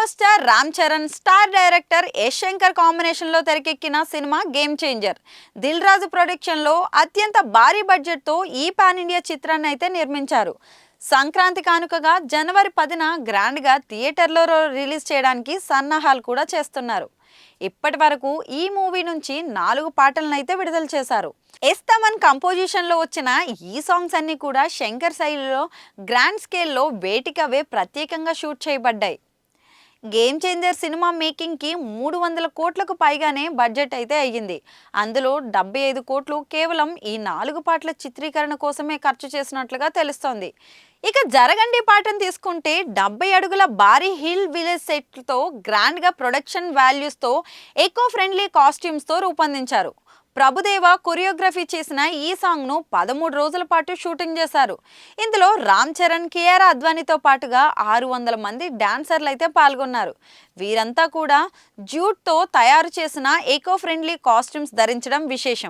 Power star Ram Charan star director Yash Shankar కాంబినేషన్లో తెరకెక్కిన cinema game changer. Dil Raju ప్రొడక్షన్లో అత్యంత భారీ బడ్జెట్తో ఈ పాన్ ఇండియా చిత్రాన్ని అయితే నిర్మించారు. సంక్రాంతి కానుకగా జనవరి 10న గ్రాండ్గా థియేటర్లో రిలీజ్ చేయడానికి సన్నాహాలు కూడా చేస్తున్నారు. ఇప్పటి వరకు ఈ మూవీ నుంచి 4 పాటలను అయితే విడుదల చేశారు. ఎస్ తమన్ కంపోజిషన్లో వచ్చిన ఈ సాంగ్స్ అన్నీ కూడా శంకర్ శైలిలో గ్రాండ్ స్కేల్లో వేటికవే ప్రత్యేకంగా షూట్ చేయబడ్డాయి. గేమ్ చేంజర్ సినిమా మేకింగ్కి 300 కోట్లకు పైగానే బడ్జెట్ అయితే అయ్యింది. అందులో 75 కోట్లు కేవలం ఈ 4 పాటల చిత్రీకరణ కోసమే ఖర్చు చేసినట్లుగా తెలుస్తోంది. ఇక జరగండి పాటను తీసుకుంటే 70 అడుగుల భారీ హిల్ విలేజ్ సెట్లతో గ్రాండ్గా ప్రొడక్షన్ వాల్యూస్తో ఎకో ఫ్రెండ్లీ కాస్ట్యూమ్స్తో రూపొందించారు. ప్రభుదేవ కొరియోగ్రఫీ చేసిన ఈ సాంగ్ను 13 రోజుల పాటు షూటింగ్ చేశారు. ఇందులో రామ్ చరణ్, కియారా అద్వానీతో పాటుగా 600 మంది డాన్సర్లు అయితే పాల్గొన్నారు. వీరంతా కూడా జ్యూట్తో తయారు చేసిన ఎకో ఫ్రెండ్లీ కాస్ట్యూమ్స్ ధరించడం విశేషం.